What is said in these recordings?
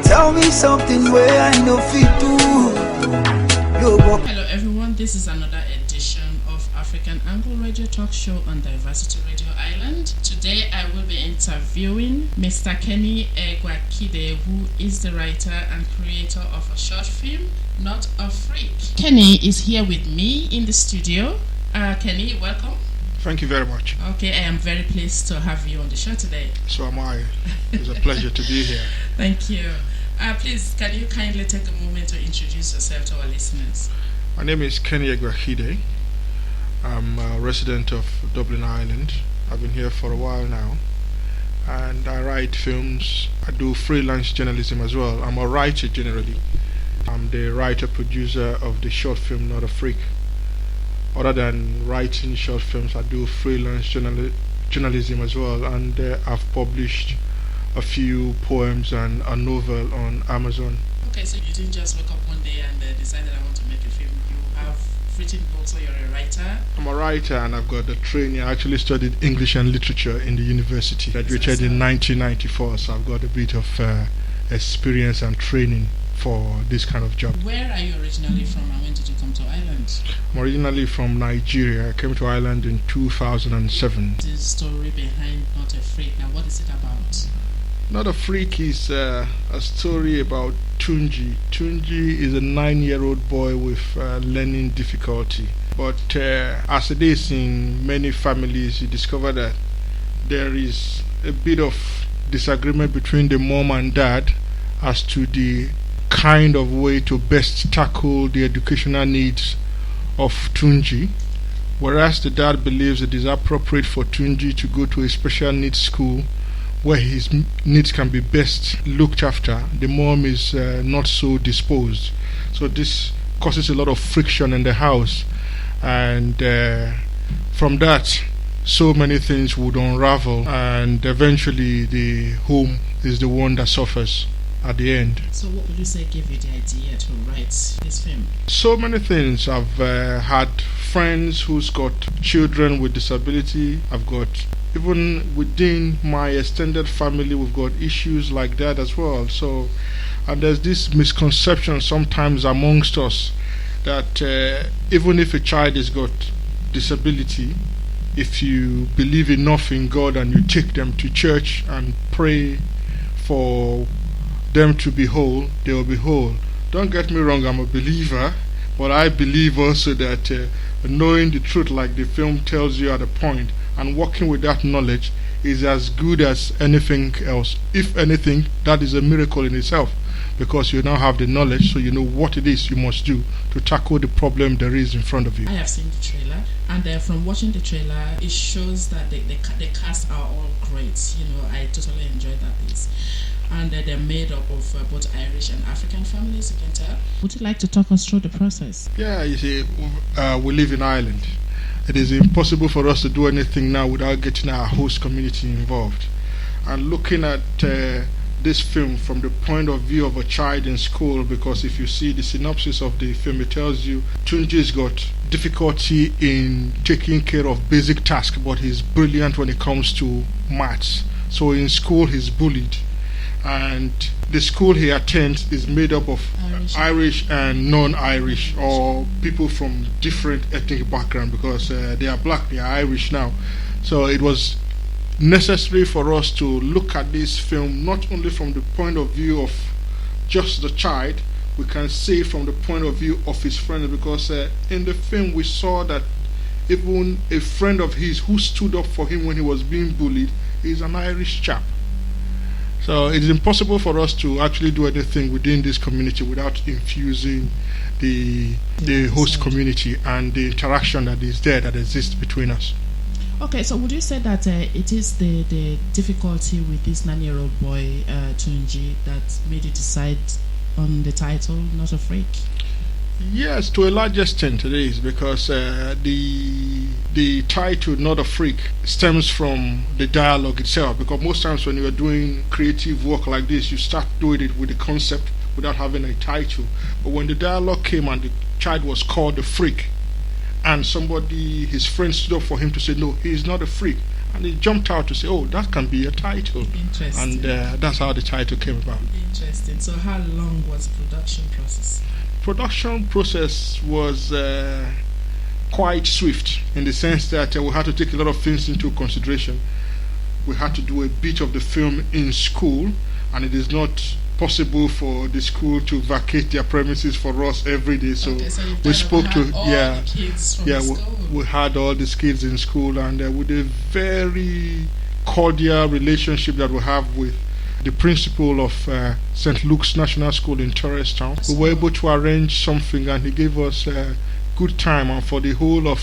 Tell me something where I know fit to. Hello everyone, this is another edition of African Angle Radio Talk Show on Diversity Radio Island. Today I will be interviewing Mr. Kenny Egwakhide, who is the writer and creator of a short film, Not a Freak. Kenny is here with me in the studio. Kenny, welcome. Thank you very much. Okay, I am very pleased to have you on the show today. So am I. It's a pleasure to be here. Thank you. Please, can you kindly take a moment to introduce yourself to our listeners? My name is Kenny Egwakhide. I'm a resident of Dublin, Ireland. I've been here for a while now. And I write films. I do freelance journalism as well. I'm a writer generally. I'm the writer-producer of the short film Not a Freak. Other than writing short films, I do freelance journalism as well, and I've published a few poems and a novel on Amazon. Okay, so you didn't just wake up one day and decided I want to make a film. You have written books, so you're a writer? I'm a writer and I've got a training. I actually studied English and literature in the university. Graduated in 1994, so I've got a bit of experience and training for this kind of job. Where are you originally from and when did you come to Ireland? I'm originally from Nigeria. I came to Ireland in 2007. The story behind Not a Freak, and what is it about? Not a Freak is a story about Tunji. Tunji is a 9-year-old boy with learning difficulty. But as it is in many families, you discover that there is a bit of disagreement between the mom and dad as to the kind of way to best tackle the educational needs of Tunji, whereas the dad believes it is appropriate for Tunji to go to a special needs school where his needs can be best looked after. The mom is not so disposed, so this causes a lot of friction in the house, and from that so many things would unravel, and eventually the home is the one that suffers at the end. So what would you say gave you the idea to write this film? So many things. I've had friends who's got children with disability. I've got, even within my extended family, we've got issues like that as well. So, and there's this misconception sometimes amongst us that even if a child has got disability, if you believe enough in God and you take them to church and pray for them to be whole, they will be whole. Don't get me wrong, I'm a believer, but I believe also that knowing the truth like the film tells you at a point and working with that knowledge is as good as anything else. If anything, that is a miracle in itself, because you now have the knowledge, so you know what it is you must do to tackle the problem there is in front of you. I have seen the trailer, and from watching the trailer, it shows that the cast are all great. You know, I totally enjoyed that piece. And they're made up of both Irish and African families, you can tell. Would you like to talk us through the process? Yeah, you see, we live in Ireland. It is impossible for us to do anything now without getting our host community involved. And looking at this film from the point of view of a child in school, because if you see the synopsis of the film, it tells you Tunji's got difficulty in taking care of basic tasks, but he's brilliant when it comes to maths. So in school he's bullied, and the school he attends is made up of Irish and non-Irish, or people from different ethnic background, because they are black, they are Irish now. So it was necessary for us to look at this film not only from the point of view of just the child, we can see from the point of view of his friend, because in the film we saw that even a friend of his who stood up for him when he was being bullied is an Irish chap. So it is impossible for us to actually do anything within this community without infusing the host community and the interaction that is there, that exists between us. Okay, so would you say that it is the difficulty with this 9-year-old boy, Tunji, that made you decide on the title, Not a Freak? Yes, to a large extent it is, because the title "Not a Freak" stems from the dialogue itself. Because most times when you are doing creative work like this, you start doing it with the concept without having a title. But when the dialogue came and the child was called a freak, and somebody, his friend, stood up for him to say, "No, he is not a freak," and he jumped out to say, "Oh, that can be a title." Interesting. And that's how the title came about. Interesting. So how long was the production process? Production process was quite swift, in the sense that we had to take a lot of things into consideration. We had to do a bit of the film in school, and it is not possible for the school to vacate their premises for us every day. So, okay, so we spoke to all the kids from the school. we had all these kids in school, and with a very cordial relationship that we have with the principal of St. Luke's National School in Torres Town. We were able to arrange something, and he gave us a good time, and for the whole of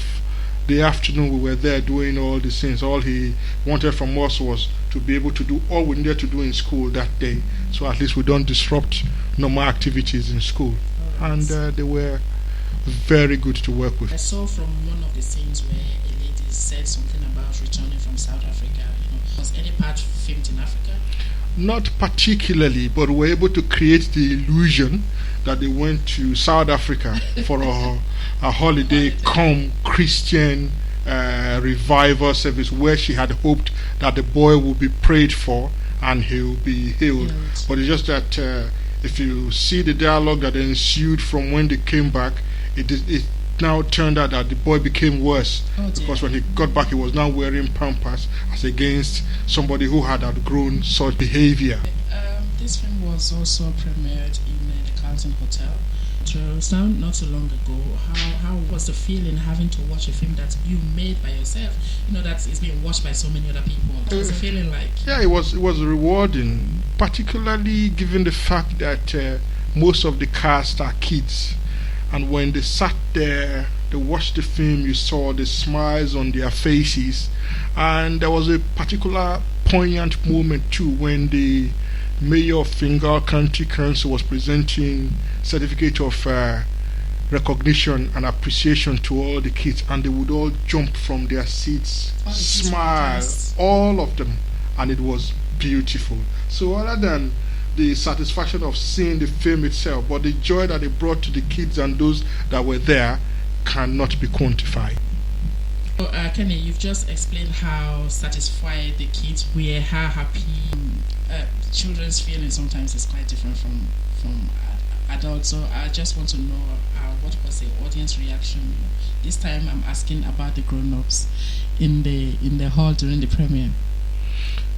the afternoon we were there doing all these things. All he wanted from us was to be able to do all we needed to do in school that day, so at least we don't disrupt normal activities in school. And they were very good to work with. I saw from one of the scenes where a lady said something about returning from South Africa. Was any part filmed in Africa? Not particularly, but we were able to create the illusion that they went to South Africa for a holiday come Christian revival service, where she had hoped that the boy would be prayed for and he will be healed. But it's just that if you see the dialogue that ensued from when they came back, it now turned out that the boy became worse, because when he got back he was now wearing pampers, as against somebody who had outgrown such behavior. This film was also premiered in the Carlton Hotel, Toronto, not so long ago. How was the feeling having to watch a film that you made by yourself? That it's being watched by so many other people. What was the feeling like? Yeah, it was rewarding, particularly given the fact that most of the cast are kids. And when they sat there, they watched the film, you saw the smiles on their faces. And there was a particular poignant moment too, when the mayor of Fingal County Council was presenting certificate of recognition and appreciation to all the kids, and they would all jump from their seats, smile, all of them, and it was beautiful. So other than the satisfaction of seeing the film itself, but the joy that it brought to the kids and those that were there cannot be quantified. So, Kenny, you've just explained how satisfied the kids were, how happy. Children's feeling sometimes is quite different from adults. So I just want to know what was the audience reaction. This time I'm asking about the grown-ups in the hall during the premiere.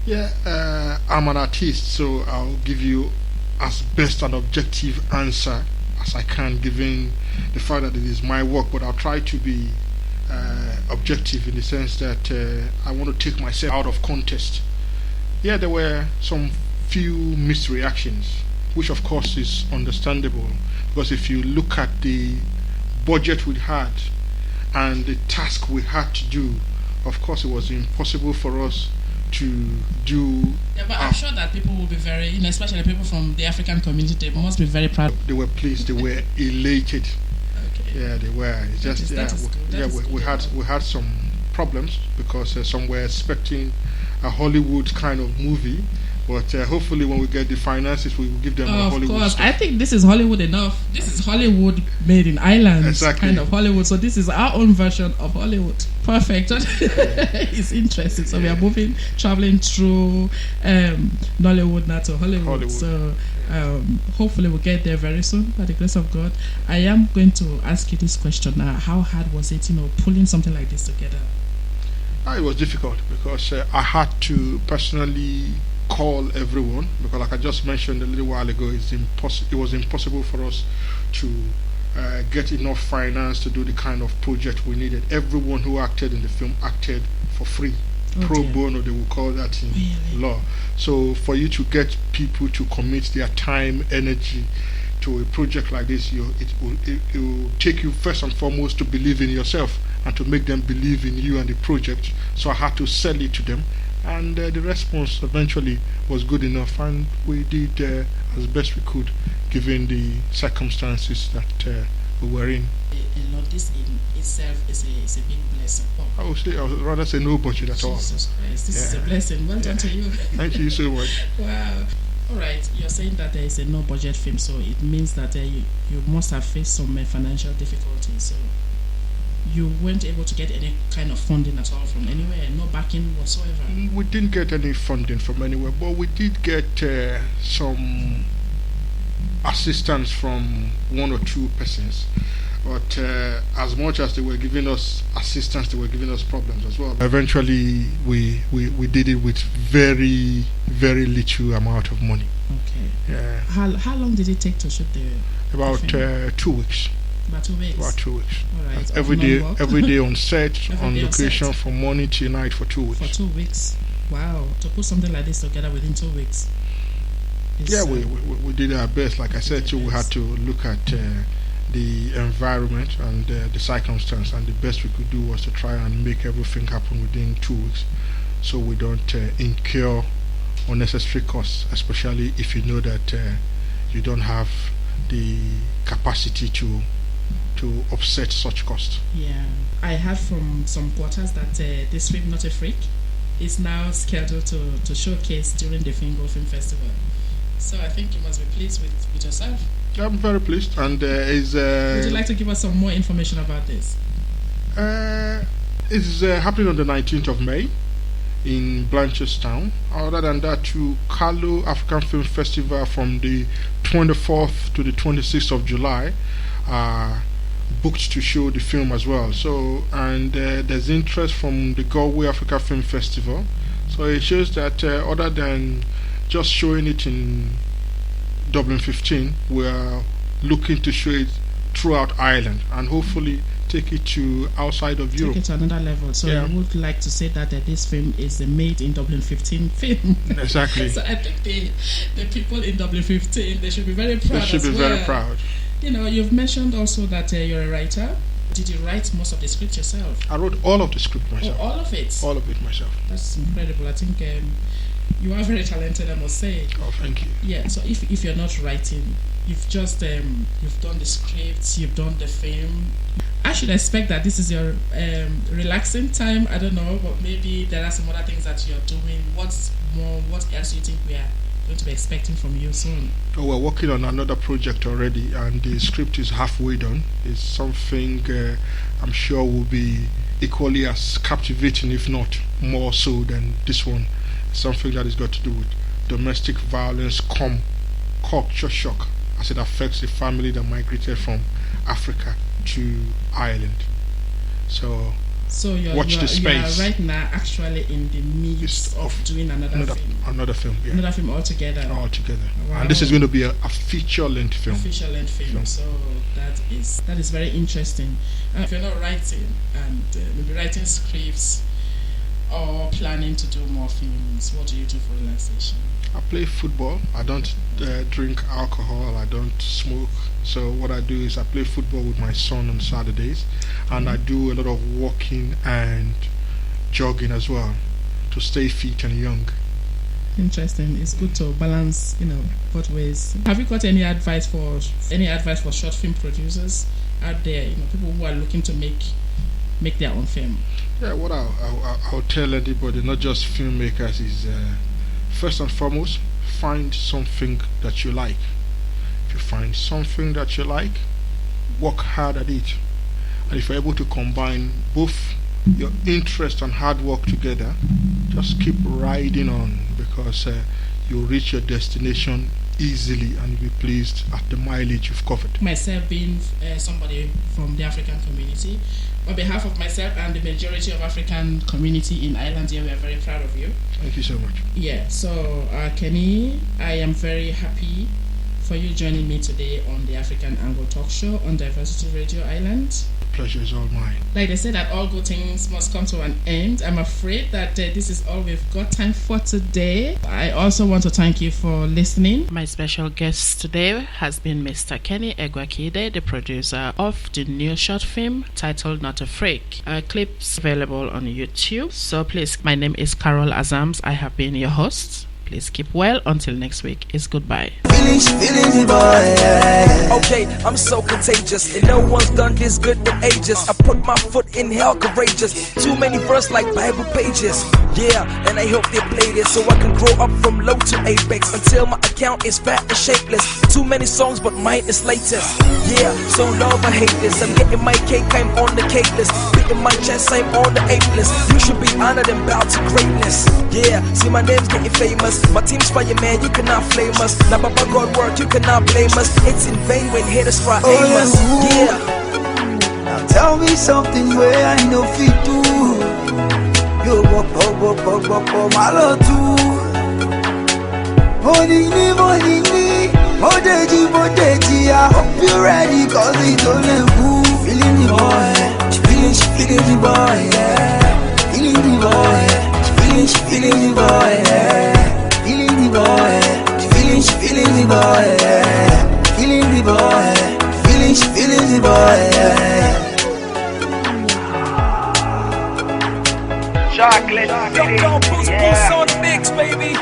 Yeah, I'm an artist, so I'll give you as best an objective answer as I can, given the fact that it is my work. But I'll try to be objective in the sense that I want to take myself out of context. Yeah, there were some few mixed reactions, which of course is understandable, because if you look at the budget we had and the task we had to do, of course it was impossible for us to do. Yeah, but I'm sure that people will be very, especially people from the African community, they must be very proud. They were pleased, they were elated. Okay. Yeah, they were. It's just we had some problems, because some were expecting a Hollywood kind of movie, but hopefully when we get the finances, we will give them a Hollywood. Of course, I think this is Hollywood enough. This is Hollywood made in Ireland, exactly. Kind of Hollywood. So this is our own version of Hollywood. Perfect. It's interesting. So we are traveling through Nollywood now to Hollywood. So hopefully we'll get there very soon by the grace of God. I am going to ask you this question now. How hard was it, pulling something like this together? It was difficult, because I had to personally call everyone, because like I just mentioned a little while ago, it was impossible for us to get enough finance to do the kind of project we needed. Everyone who acted in the film acted for free. Pro bono, they will call that in law. So for you to get people to commit their time, energy to a project like this, it will take you first and foremost to believe in yourself and to make them believe in you and the project. So I had to sell it to them, and the response eventually was good enough, and we did as best we could given the circumstances that we were in. This in itself is a big blessing. I would rather say no budget at all. Jesus Christ, this is a blessing. Well done to you. Thank you so much. Wow. All right, you're saying that there is a no budget film, so it means that you must have faced some financial difficulties. So you weren't able to get any kind of funding at all from anywhere, no backing whatsoever. We didn't get any funding from anywhere, but we did get some assistance from one or two persons. But as much as they were giving us assistance, they were giving us problems as well. Eventually, we did it with very, very little amount of money. Okay. Yeah. How long did it take to shoot the About film? 2 weeks. About 2 weeks. About 2 weeks. All right. And every day on set, on location, set. from morning till night for 2 weeks. For 2 weeks. Wow. To put something like this together within 2 weeks. Yeah, we did our best. Like I said, too, we had to look at the environment and the circumstance, and the best we could do was to try and make everything happen within 2 weeks, so we don't incur unnecessary costs, especially if you know that you don't have the capacity to offset such costs. Yeah, I heard from some quarters that this film, Not a Freak, is now scheduled to showcase during the Fingo Film Festival. So I think you must be pleased with yourself. I'm very pleased, and would you like to give us some more information about this? It's happening on the 19th of May in Blanchardstown. Other than that, to Carlo African Film Festival from the 24th to the 26th of July, booked to show the film as well. So, and there's interest from the Galway Africa Film Festival. So it shows that other than just showing it in Dublin 15, we are looking to show it throughout Ireland and hopefully take it to outside of Europe. Take it to another level. So Yeah. you would like to say that this film is the made in Dublin 15 film. Exactly. So I think the people in Dublin 15, they should be very proud. They should be very proud. You know, you've mentioned also that you're a writer. Did you write most of the script yourself? I wrote all of the script myself. Oh, all of it? All of it myself. That's incredible. I think you are very talented, I must say. Oh, thank you. Yeah, so if you're not writing, you've just you've done the scripts, you've done the film. I should expect that this is your relaxing time. I don't know, but maybe there are some other things that you're doing. What else do you think we are going to be expecting from you soon? Oh, we're working on another project already, and the script is halfway done. It's something I'm sure will be equally as captivating, if not more so, than this one. Something that has got to do with domestic violence, culture shock, as it affects the family that migrated from Africa to Ireland. So you're watch the space. You are right now actually in the midst of doing another film. Another film, yeah. Another film altogether. Altogether. Wow. And this is going to be a feature-length film. A feature-length film. So that is very interesting. If you're not writing and maybe writing scripts or planning to do more films, what do you do for relaxation? I play football. I don't drink alcohol. I don't smoke. So what I do is I play football with my son on Saturdays, and I do a lot of walking and jogging as well to stay fit and young. Interesting. It's good to balance, both ways. Have you got any advice for short film producers out there? People who are looking to make their own film. Yeah, what I'll tell anybody, not just filmmakers, is first and foremost, find something that you like. If you find something that you like, work hard at it. And if you're able to combine both your interest and hard work together, just keep riding on, because you'll reach your destination easily and you'll be pleased at the mileage you've covered. Myself being somebody from the African community, on behalf of myself and the majority of African community in Ireland here, we are very proud of you. Thank you so much. Yeah, so Kenny, I am very happy for you joining me today on the African Angle Talk Show on Diversity Radio Island. Pleasure is all mine. Like they say that all good things must come to an end. I'm afraid that this is all we've got time for today. I also want to thank you for listening. My special guest today has been Mr. Kenny Egwakhide, the producer of the new short film titled Not a Freak. Clips available on YouTube. So please, my name is Carol Azams. I have been your host. Please keep well. Until next week, it's goodbye. Feeling boy, yeah. Okay, I'm so contagious, and no one's done this good in ages. I put my foot in hell, courageous. Too many verses like Bible pages. Yeah, and I hope they play this so I can grow up from low to apex until my account is fat and shapeless. Too many songs, but mine is latest. Yeah, so love or hate this. I'm getting my cake, I'm on the cake list. Beating my chest, I'm on the ape list. You should be honored and bow to greatness. Yeah, see my name's getting famous. My team's fire, man, you cannot flame us. Now, Baba God work, you cannot blame us. It's in vain when haters try aim us. Yeah. Now tell me something where I know fit do. You walk, my love too. Money, Modeji, I hope you're ready, cause it's only who. Feeling the boy, she feeling the boy, yeah. Feeling the boy, she feeling the boy, yeah. Feeling the boy, she feeling the boy, yeah. Feeling the boy, she feeling the boy, yeah. Chocolate, don't boost on the mix, baby.